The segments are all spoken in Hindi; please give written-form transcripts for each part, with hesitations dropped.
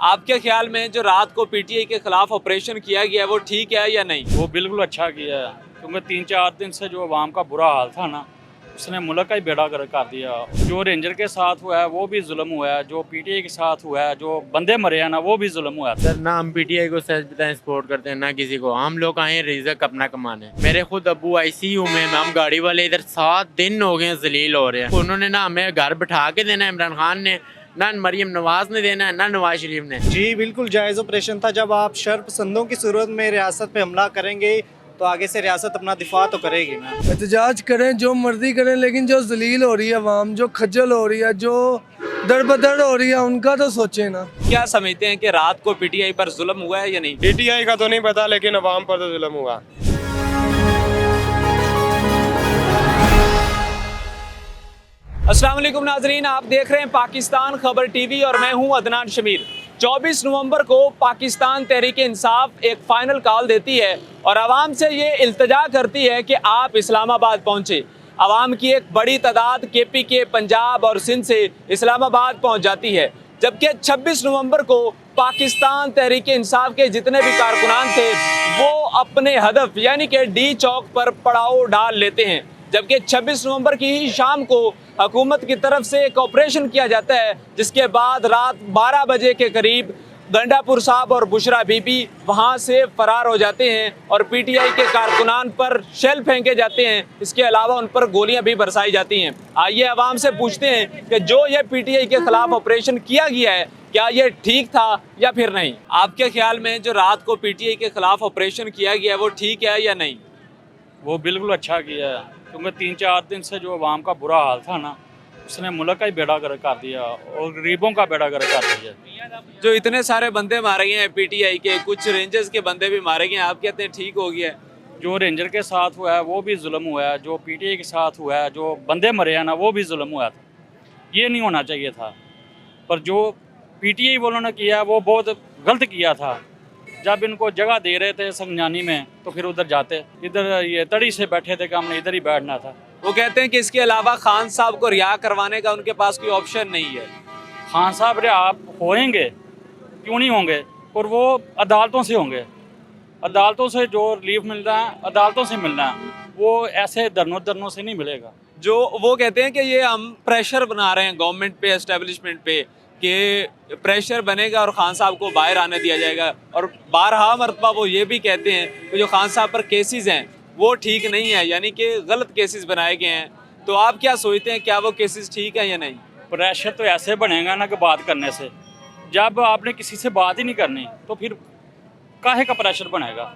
आपके ख्याल में जो रात को पीटीआई के खिलाफ ऑपरेशन किया गया है वो ठीक है या नहीं? वो बिल्कुल अच्छा किया है, क्योंकि 3-4 दिन से जो आवाम का बुरा हाल था ना, उसने मुल्क का ही बेड़ा गर्क कर दिया। जो रेंजर के साथ हुआ है वो भी जुल्म हुआ है, जो पीटीआई के साथ हुआ है, जो बंदे मरे हैं ना, वो भी जुल्म हुआ है। सर ना हम पीटीआई को सच बताएं सपोर्ट करते हैं ना किसी को। हम लोग आए हैं रिज़्क अपना कमाने। मेरे खुद अब्बू आईसीयू में, हम गाड़ी वाले इधर 7 दिन हो गए जलील हो रहे हैं। उन्होंने ना हमें घर बिठा के देना है, इमरान खान ने ना मरियम नवाज ने देना है ना नवाज शरीफ ने। जी बिल्कुल जायज़ ऑपरेशन था। जब आप शर्पसंदों की सूरत में रियासत पे हमला करेंगे तो आगे से रियासत अपना दिफा तो करेगी ना। एहतजाज करें जो मर्जी करें, लेकिन जो जलील हो रही है अवाम, जो खज्जल हो रही है, जो दर बदर हो रही है, उनका तो सोचें ना। क्या समझते हैं कि रात को पीटीआई पर जुल्म हुआ है या नहीं? पीटीआई का तो नहीं पता, लेकिन अवाम पर तो जुल्म हुआ। अस्सलाम वालेकुम नाजरीन, आप देख रहे हैं पाकिस्तान खबर टीवी और मैं हूं अदनान शमीर। 24 नवंबर को पाकिस्तान तहरीक इंसाफ एक फ़ाइनल कॉल देती है और आवाम से ये इल्तजा करती है कि आप इस्लामाबाद पहुँचे। आवाम की एक बड़ी तादाद KPK पंजाब और सिंध से इस्लामाबाद पहुँच जाती है, जबकि 26 नवंबर को पाकिस्तान तहरीक इंसाफ के जितने भी कारकुनान थे वो अपने हदफ यानी कि D चौक पर पड़ाव डाल लेते हैं। जबकि 26 नवंबर की ही शाम को हुकूमत की तरफ से एक ऑपरेशन किया जाता है, जिसके बाद रात 12 बजे के करीब गंडापुर साहब और बुशरा बीबी वहां से फरार हो जाते हैं और पीटीआई के कारकुनान पर शेल फेंके जाते हैं। इसके अलावा उन पर गोलियां भी बरसाई जाती हैं। आइए आवाम से पूछते हैं कि जो ये पीटीआई के खिलाफ ऑपरेशन किया गया है क्या ये ठीक था या फिर नहीं। आपके ख्याल में जो रात को पीटीआई के खिलाफ ऑपरेशन किया गया है वो ठीक है या नहीं? वो बिल्कुल अच्छा किया है, क्योंकि 3-4 दिन से जो आवाम का बुरा हाल था ना, उसने मुल्क का ही बेड़ा गर्क कर दिया और गरीबों का बेड़ा गर्क कर दिया। जो इतने सारे बंदे मारे गए हैं पीटीआई के, कुछ रेंजर्स के बंदे भी मारे गए हैं, आप कहते हैं ठीक हो गया है? जो रेंजर के साथ हुआ है वो भी जुल्म हुआ है, जो पीटीआई के साथ हुआ है, जो बंदे मरे हैं ना, वो भी जुल्म हुआ था। ये नहीं होना चाहिए था, पर जो पीटीआई वालों ने किया वो बहुत गलत किया था। जब इनको जगह दे रहे थे संगजानी में तो फिर उधर जाते, इधर ये तड़ी से बैठे थे कि हमने इधर ही बैठना था। वो कहते हैं कि इसके अलावा खान साहब को रिहा करवाने का उनके पास कोई ऑप्शन नहीं है। खान साहब रिहा होएंगे, क्यों नहीं होंगे, और वो अदालतों से होंगे। अदालतों से जो रिलीफ मिल रहा है अदालतों से मिलना है, वो ऐसे धरनों से नहीं मिलेगा। जो वो कहते हैं कि ये हम प्रेशर बना रहे हैं गवर्नमेंट पे, एस्टेब्लिशमेंट पे, कि प्रेशर बनेगा और खान साहब को बाहर आने दिया जाएगा। और बारहा मरतबा वो ये भी कहते हैं कि जो खान साहब पर केसेस हैं वो ठीक नहीं है, यानी कि गलत केसेस बनाए गए हैं। तो आप क्या सोचते हैं, क्या वो केसेस ठीक हैं या नहीं? प्रेशर तो ऐसे बनेगा ना कि बात करने से, जब आपने किसी से बात ही नहीं करनी तो फिर काहे का प्रेशर बनेगा।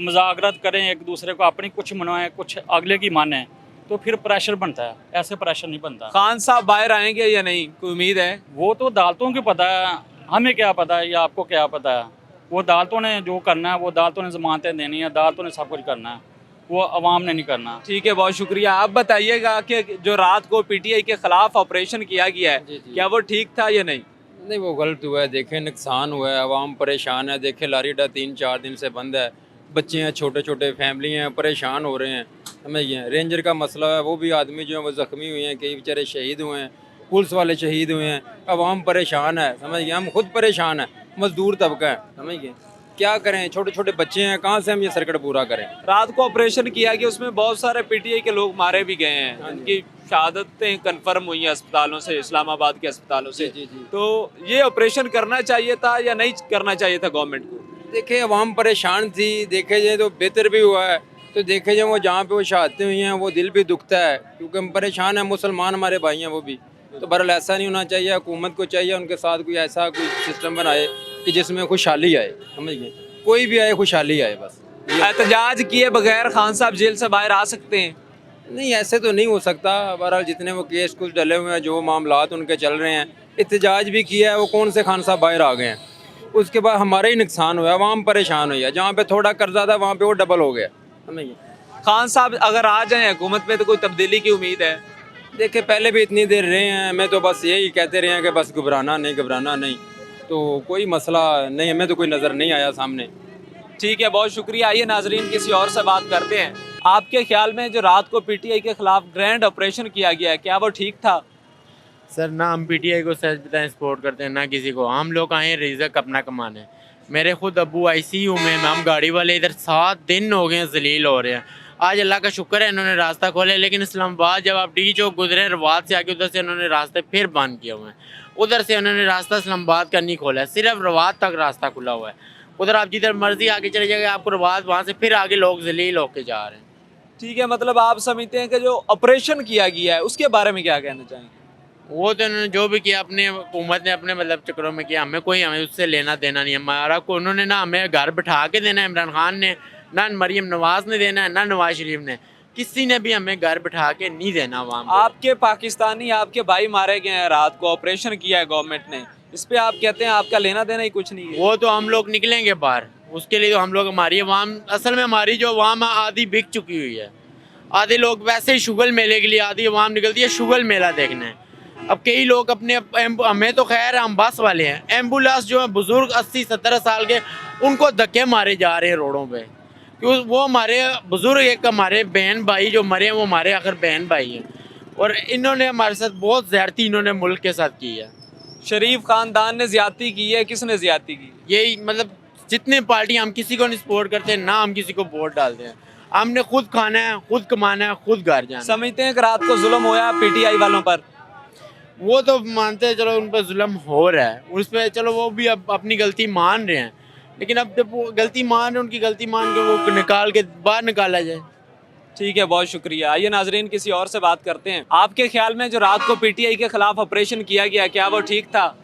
मजाकरत करें एक दूसरे को, अपनी कुछ मनवाएं, कुछ अगले की माने, तो फिर प्रेशर बनता है। ऐसे प्रेशर नहीं बनता। खान साहब बाहर आएंगे या नहीं, कोई उम्मीद है? वो तो अदालतों को पता है, हमें क्या पता है या आपको क्या पता है। वो अदालतों ने जो करना है, वो अदालतों ने जमानतें देनी है, अदालतों ने सब कुछ करना है, वो अवाम ने नहीं करना। ठीक है, बहुत शुक्रिया। आप बताइएगा कि जो रात को पीटीआई के खिलाफ ऑपरेशन किया गया है क्या वो ठीक था या नहीं? नहीं, वो गलत हुआ है। देखे नुकसान हुआ है, आवाम परेशान है। देखे लारी डा 3-4 दिन से बंद है, बच्चे हैं, छोटे छोटे फैमिली हैं, परेशान हो रहे हैं। समझिए, रेंजर का मसला है, वो भी आदमी जो है वो ज़ख्मी हुए हैं, कई बेचारे शहीद हुए हैं, पुलिस वाले शहीद हुए हैं। आवाम परेशान है, समझिए, हम खुद परेशान हैं, मजदूर तबका है। समझिए, क्या करें, छोटे छोटे बच्चे हैं, कहाँ से हम ये सर्किट पूरा करें। रात को ऑपरेशन किया गया, उसमें बहुत सारे पीटीआई के लोग मारे भी गए हैं, उनकी शहादतें कंफर्म हुई हैं अस्पतालों से, इस्लामाबाद के अस्पतालों से। जी। तो ये ऑपरेशन करना चाहिए था या नहीं करना चाहिए था गवर्नमेंट को? देखे, आवाम परेशान थी, देखे जाए तो बेहतर भी हुआ है। तो देखे जाए वो जहाँ पे वो शहादतें हुई हैं वो दिल भी दुखता है, क्योंकि हम परेशान हैं, मुसलमान हमारे भाई हैं वो भी। तो बहरहाल ऐसा नहीं होना चाहिए। हुकूमत को चाहिए उनके साथ कोई ऐसा कोई सिस्टम बनाए कि जिसमें खुशहाली आए। समझिए, कोई भी आए, खुशहाली आए बस। एहतजाज किए बगैर खान साहब जेल से बाहर आ सकते हैं? नहीं, ऐसे तो नहीं हो सकता। बहरहाल जितने वो केस कुछ डले हुए हैं, जो मामलात उनके चल रहे हैं, एहतजाज भी किया है, वो कौन से खान साहब बाहर आ गए हैं। उसके बाद हमारा ही नुकसान हुआ, आवाम परेशान हुई है। जहाँ पे थोड़ा कर्जा था वहाँ पे वो डबल हो गया। समझिए, खान साहब अगर आ जाएं हुकूमत में तो कोई तब्दीली की उम्मीद है? देखिए, पहले भी इतनी देर रहे हैं, हमें तो बस यही कहते रहे हैं कि बस घबराना नहीं, तो कोई मसला नहीं, हमें तो कोई नज़र नहीं आया सामने। ठीक है, बहुत शुक्रिया। आइए नाजरीन किसी और से बात करते हैं। आपके ख्याल में जो रात को पीटीआई के खिलाफ ग्रैंड ऑपरेशन किया गया है क्या वो ठीक था? सर ना हम पीटीआई को सच बताएं सपोर्ट करते हैं ना किसी को। हम लोग आए रिज़्क अपना कमाने। मेरे खुद अब्बू आईसीयू में, हम गाड़ी वाले इधर 7 दिन हो गए हैं जलील हो रहे हैं। आज अल्लाह का शुक्र है इन्होंने रास्ता खोले, लेकिन इस्लामाबाद जब आप डी चौक गुजरे रवात से आके, उधर से इन्होंने रास्ते फिर बंद किए हुए हैं। उधर से उन्होंने रास्ता इस्लामाबाद का नहीं खोला है, सिर्फ रवात तक रास्ता खुला हुआ है। उधर आप जिधर मर्जी आगे चले जाएंगे आपको रवात, वहाँ से फिर आगे लोग जलील होके जा रहे हैं। ठीक है, मतलब आप समझते हैं कि जो ऑपरेशन किया गया है उसके बारे में क्या कहना चाहेंगे? वो तो उन्होंने जो भी किया अपने हुकूमत ने अपने मतलब चक्रों में किया, हमें उससे लेना देना नहीं है। हमारा को उन्होंने ना हमें घर बिठा के देना है, इमरान खान ने, ना मरीम नवाज ने देना है, ना नवाज शरीफ ने, किसी ने भी हमें घर बिठा के नहीं देना। वहाँ आपके पाकिस्तानी आपके भाई मारे गए हैं, रात को ऑपरेशन किया है गवर्नमेंट ने, इस पे आप कहते हैं आपका लेना देना ही कुछ नहीं है? वो तो हम लोग निकलेंगे बाहर, उसके लिए तो हम लोग, हमारी अवाम असल में, हमारी जो अवाम है आधी बिक चुकी हुई है। आधे लोग वैसे ही शुगल मेले के लिए, आधी अवाम निकलती है शुगल मेला देखने। अब कई लोग अपने हमें तो खैर हम बस वाले हैं, एम्बुलेंस जो है बुज़ुर्ग 80-70 साल के, उनको धक्के मारे जा रहे हैं रोडों पे, क्योंकि वो हमारे बुज़ुर्ग, एक हमारे बहन भाई जो मरे हैं वो हमारे आखिर बहन भाई हैं, और इन्होंने हमारे साथ बहुत ज़्यादती इन्होंने मुल्क के साथ की है। शरीफ खानदान ने ज्यादती की है, किसने ज्यादती की? यही मतलब जितने पार्टी, हम किसी को नहीं सपोर्ट करते, ना हम किसी को वोट डालते हैं। हमने खुद खाना है, खुद कमाना है, खुद घर जाना है। समझते हैं कि रात को जुल्म होया पीटीआई वालों पर? वो तो मानते हैं, चलो उन पर जुल्म हो रहा है, उस पर चलो वो भी अब अपनी गलती मान रहे हैं, लेकिन अब जब वो गलती मान रहे हैं, उनकी गलती मान के वो निकाल के बाहर निकाला जाए। ठीक है, बहुत शुक्रिया। आइए नाजरीन, किसी और से बात करते हैं। आपके ख्याल में जो रात को पीटीआई के खिलाफ ऑपरेशन किया गया, क्या वो ठीक था?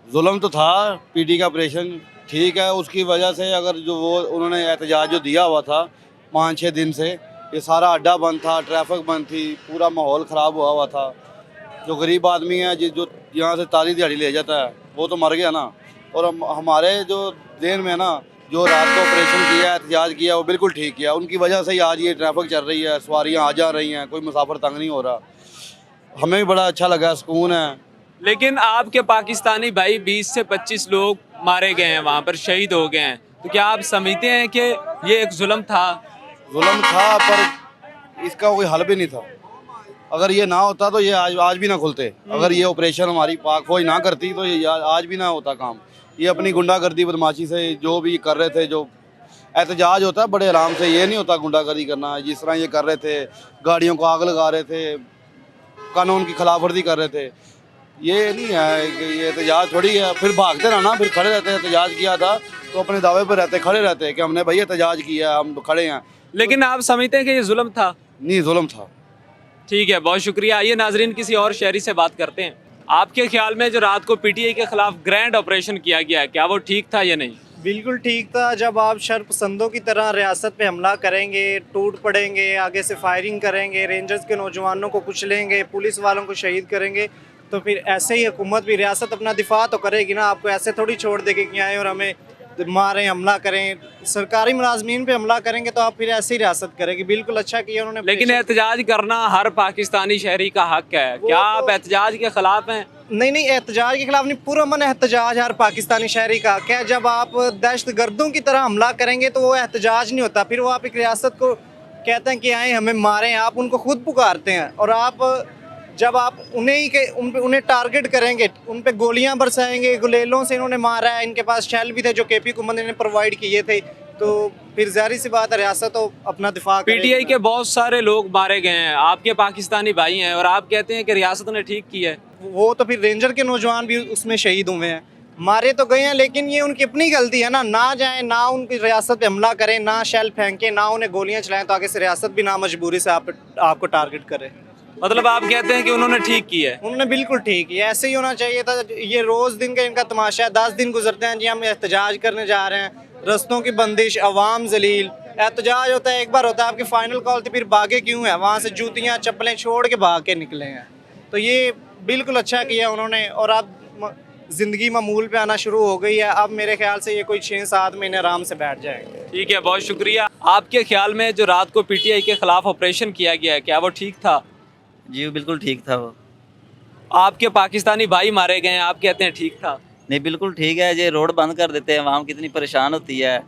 जुल्म तो था, पीटी का ऑपरेशन ठीक है, उसकी वजह से अगर जो वो उन्होंने एहतजाज जो दिया हुआ था 5-6 दिन से, ये सारा अड्डा बंद था, ट्रैफिक बंद थी, पूरा माहौल ख़राब हुआ था। जो गरीब आदमी है जो यहाँ से तारी दिहाड़ी ले जाता है वो तो मर गया ना। और हमारे जो देन में ना जो रात को ऑपरेशन किया, एहतजाज किया, वो बिल्कुल ठीक किया। उनकी वजह से ही आज ये ट्रैफिक चल रही है, सवारियाँ आ जा रही हैं, कोई मुसाफिर तंग नहीं हो रहा। हमें भी बड़ा अच्छा लगा, सुकून है। लेकिन आपके पाकिस्तानी भाई 20 से 25 लोग मारे गए हैं, वहाँ पर शहीद हो गए हैं, तो क्या आप समझते हैं कि ये एक जुल्म था? जुल्म था, पर इसका कोई हल भी नहीं था। अगर ये ना होता तो ये आज भी ना खुलते। अगर ये ऑपरेशन हमारी पाक फौज ना करती तो ये आज भी ना होता काम। ये अपनी गुंडागर्दी बदमाशी से जो भी कर रहे थे, जो एहतजाज होता है बड़े आराम से, ये नहीं होता गुंडागर्दी करना। जिस तरह ये कर रहे थे, गाड़ियों को आग लगा रहे थे, कानून की खिलाफ वर्जी कर रहे थे, ये नहीं है कि ये एहतजाज थोड़ी है। फिर भागते रहना, फिर खड़े रहते। एहतजाज किया था तो अपने दावे पर रहते, खड़े रहते कि हमने भाई एहतजाज किया, हम खड़े हैं। लेकिन आप समझते हैं कि ये जुल्म था? नहीं, जुल्म था। ठीक है, बहुत शुक्रिया। आइए नाजरीन, किसी और शहरी से बात करते हैं। आपके ख्याल में जो रात को पीटीआई के खिलाफ ग्रैंड ऑपरेशन किया गया, क्या वो ठीक था या नहीं? बिल्कुल ठीक था। जब आप शरपसंदों की तरह रियासत पे हमला करेंगे, टूट पड़ेंगे, आगे से फायरिंग करेंगे, रेंजर्स के नौजवानों को कुचलेंगे, पुलिस वालों को शहीद करेंगे, तो फिर ऐसे ही हुकूमत भी रियासत अपना दिफा तो करेगी ना। आपको ऐसे थोड़ी छोड़ देगी कि आए और हमें मारें, हमला करें। सरकारी मुलाजमीन पे हमला करेंगे तो आप फिर ऐसे ही रियासत करेगी। बिल्कुल अच्छा किया उन्होंने। लेकिन एहतजाज करना हर पाकिस्तानी शहरी का हक है, क्या आप एहतजाज के खिलाफ हैं? नहीं, एहतजाज के खिलाफ नहीं, पुरअमन एहतजाज हर पाकिस्तानी शहरी का हक है। जब आप दहशत गर्दों की तरह हमला करेंगे तो वो एहतजाज नहीं होता, फिर वो आप एक रियासत को कहते हैं कि आए हमें मारें। आप उनको खुद पुकारते हैं, और आप जब आप उन्हें टारगेट करेंगे, उन पे गोलियां बरसाएंगे, गुलेलों से इन्होंने मारा है, इनके पास शेल भी थे जो केपी हुकूमत ने प्रोवाइड किए थे, तो फिर जाहिर सी बात है रियासत तो अपना दिफा करेगी। पीटीआई के बहुत सारे लोग मारे गए हैं, आपके पाकिस्तानी भाई हैं, और आप कहते हैं कि रियासत ने ठीक किया है। वो तो फिर रेंजर के नौजवान भी उसमें शहीद हुए हैं, मारे तो गए हैं, लेकिन ये उनकी अपनी गलती है ना। ना जाए, ना उनकी रियासत पे हमला करें, ना शेल फेंके, ना उन्हें गोलियां चलाएं, तो आगे से रियासत भी ना मजबूरी से आपको टारगेट करे। मतलब आप कहते हैं कि उन्होंने ठीक किया है? उन्होंने बिल्कुल ठीक किया, ऐसे ही होना चाहिए था। ये रोज़ दिन का इनका तमाशा है। 10 दिन गुजरते हैं जी, हम एहतजाज करने जा रहे हैं, रस्तों की बंदिश, अवाम जलील। एहतजाज होता है, एक बार होता है आपकी फ़ाइनल कॉल, तो फिर भागे क्यों है? वहाँ से जूतियाँ चप्पलें छोड़ के भाग के निकले हैं। तो ये बिल्कुल अच्छा किया उन्होंने, और अब ज़िंदगी मामूल पे आना शुरू हो गई है। अब मेरे ख्याल से ये कोई 6-7 महीने आराम से बैठ जाएंगे। ठीक है, बहुत शुक्रिया। आपके ख्याल में जो रात को पीटीआई के खिलाफ ऑपरेशन किया गया है, क्या वो ठीक था? जी बिल्कुल ठीक था वो। आपके पाकिस्तानी भाई मारे गए हैं, आप कहते हैं ठीक था? नहीं, बिल्कुल ठीक है। ये रोड बंद कर देते हैं, वहाँ कितनी परेशान होती है।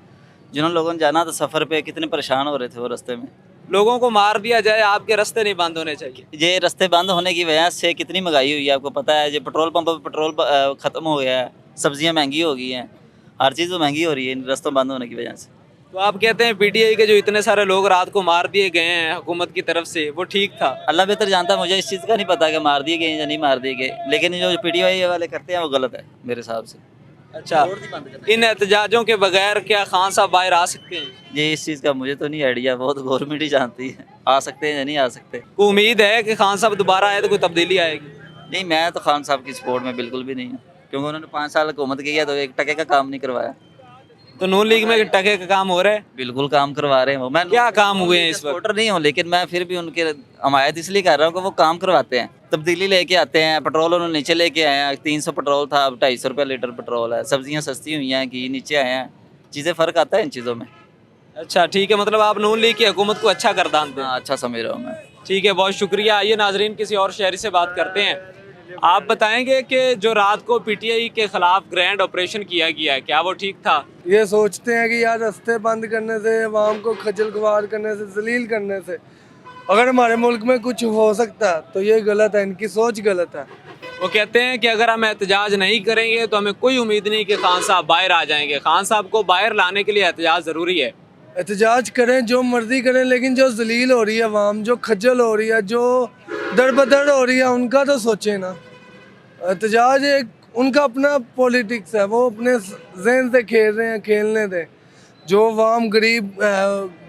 जिन्होंने लोगों ने जाना था सफ़र पे, कितने परेशान हो रहे थे वो रास्ते में। लोगों को मार दिया जाए, आपके रास्ते नहीं बंद होने चाहिए। ये रास्ते बंद होने की वजह से कितनी महंगाई हुई है आपको पता है। ये पेट्रोल पंप पर पेट्रोल ख़त्म हो गया है, सब्जियां महंगी हो गई हैं, हर चीज़ तो महंगी हो रही है इन रास्तों बंद होने की वजह से। तो आप कहते हैं पीटीआई के जो इतने सारे लोग रात को मार दिए गए हैं हुकूमत की तरफ से, वो ठीक था? अल्लाह बेहतर जानता है, मुझे इस चीज़ का नहीं पता कि मार दिए गए या नहीं मार दिए गए, लेकिन जो PTI वाले करते हैं वो गलत है मेरे हिसाब से। अच्छा, इन एहतजाजों के बगैर क्या खान साहब बाहर आ सकते हैं? ये इस चीज़ का मुझे तो नहीं आइडिया, बहुत गवर्नमेंट ही जानती है आ सकते हैं या नहीं आ सकते। को उम्मीद है कि खान साहब दोबारा आए तो कोई तब्दीली आएगी? नहीं, मैं तो खान साहब की सपोर्ट में बिल्कुल भी नहीं हूँ, क्योंकि उन्होंने 5 साल हुकूमत की है तो 1 टके का काम नहीं करवाया। तो नून लीग में टके का काम हो रहा है? बिल्कुल काम करवा रहे हैं वो। मैं क्या काम हुए हैं इस वक्त? सपोर्टर नहीं हूँ, लेकिन मैं फिर भी उनके हमायत इसलिए कर रहा हूँ कि वो काम करवाते हैं, तब्दीली लेके आते हैं। पेट्रोल उन्होंने नीचे लेके आए हैं, 300 पेट्रोल था, अब 250 रुपये लीटर पेट्रोल है। सब्जियाँ सस्ती हुई हैं, घी नीचे आए हैं, चीज़ें फ़र्क आता है इन चीज़ों में। अच्छा ठीक है, मतलब आप नून लीग की हुकूमत को अच्छा करदानते हैं? हाँ, अच्छा समझ रहा हूँ मैं। ठीक है, बहुत शुक्रिया। आइए नाजरीन, किसी और शहरी से बात करते हैं। आप बताएंगे कि जो रात को पीटीआई के खिलाफ ग्रैंड ऑपरेशन किया गया है, क्या वो ठीक था? ये सोचते हैं कि यार रास्ते बंद करने से, अवाम को खजल खुआर करने से, जलील करने से अगर हमारे मुल्क में कुछ हो सकता है तो ये गलत है, इनकी सोच गलत है। वो कहते हैं कि अगर हम एहतजाज नहीं करेंगे तो हमें कोई उम्मीद नहीं कि खान साहब बाहर आ जाएंगे। खान साहब को बाहर लाने के लिए एहतजाज ज़रूरी है। एहतजाज करें, जो मर्जी करें, लेकिन जो जलील हो रही है अवाम, जो खजल हो रही है, जो दरबदर हो रही है, उनका तो सोचें ना। एहतजाज एक उनका अपना पॉलिटिक्स है, वो अपने जहन से खेल रहे हैं, खेलने दें। जो अवाम गरीब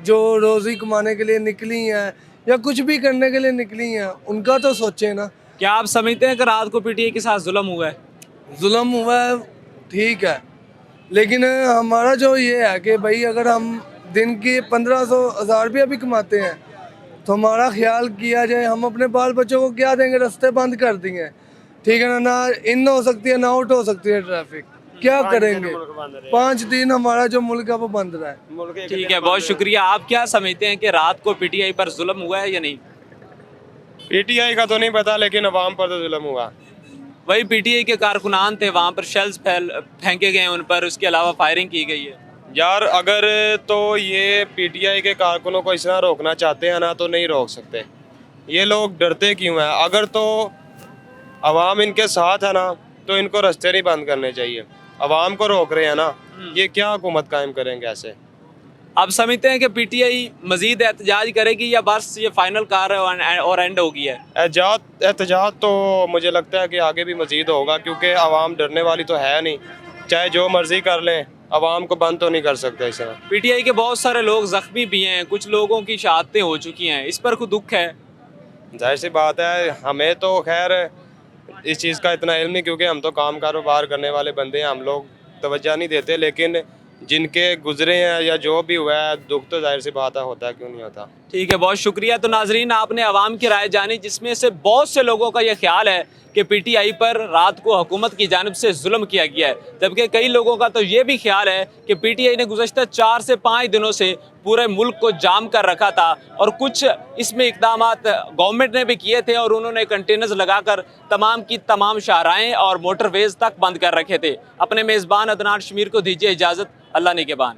जो रोज़ी कमाने के लिए निकली हैं या कुछ भी करने के लिए निकली हैं, उनका तो सोचें ना। क्या आप समझते हैं कि रात को पीटीआई के साथ जुल्म हुआ है? जुल्म हुआ है, ठीक है, लेकिन हमारा जो ये है कि भाई अगर हम दिन की 1500-1000 रुपया भी कमाते हैं तो हमारा ख्याल किया जाए। हम अपने बाल बच्चों को क्या देंगे? रास्ते बंद कर दिए, ठीक है ना, ना इन हो सकती है ना आउट हो सकती है ट्रैफिक, क्या करेंगे? 5 दिन हमारा जो मुल्क है वो बंद रहा है। ठीक है, बहुत शुक्रिया। आप क्या समझते हैं कि रात को पीटीआई पर जुल्म हुआ है या नहीं? PTI का तो नहीं पता, लेकिन अवाम पर तो जुल्म हुआ। वही पीटीआई के कारकुनान थे, वहाँ पर शेल्स फेंके गए उन पर, उसके अलावा फायरिंग की गई है। यार अगर तो ये PTI के कारकुनों को इस तरह रोकना चाहते हैं ना तो नहीं रोक सकते। ये लोग डरते क्यों हैं? अगर तो अवाम इनके साथ है ना तो इनको रास्ते नहीं बंद करने चाहिए। अवाम को रोक रहे हैं ना, ये क्या हुकूमत कायम करेंगे ऐसे? आप समझते हैं कि पीटीआई मजीद एहतजाज करेगी या बस ये फाइनल कार और एंड हो गया है? एहतजाज तो मुझे लगता है कि आगे भी मजीद होगा, क्योंकि अवाम डरने वाली तो है नहीं। चाहे जो मर्जी कर लें, अवाम को बंद तो नहीं कर सकते इस तरह। पीटीआई के बहुत सारे लोग जख्मी भी हैं, कुछ लोगों की शहादतें हो चुकी हैं, इस पर कुछ दुख है? जाहिर सी बात है, हमें तो खैर इस चीज़ का इतना इल्म नहीं, क्योंकि हम तो काम कारोबार करने वाले बंदे हैं, हम लोग तवज्जो नहीं देते। लेकिन जिनके गुजरे हैं या जो भी हुआ है, दुख तो जाहिर सी बात है, होता है, क्यों नहीं होता। ठीक है, बहुत शुक्रिया। तो नाजरीन, आपने अवाम की राय जानी, जिसमें से बहुत से लोगों का यह ख्याल है कि पीटीआई पर रात को हुकूमत की जानिब से जुल्म किया गया है, जबकि कई लोगों का तो ये भी ख्याल है कि पीटीआई ने गुज़श्ता 4 से 5 दिनों से पूरे मुल्क को जाम कर रखा था और कुछ इसमें इक़दामात गवर्नमेंट ने भी किए थे और उन्होंने कंटेनर्स लगाकर तमाम की तमाम शाहराएँ और मोटरवेज़ तक बंद कर रखे थे। अपने मेज़बान अदनान शमीर को दीजिए इजाज़त। अल्लाह निगहबान।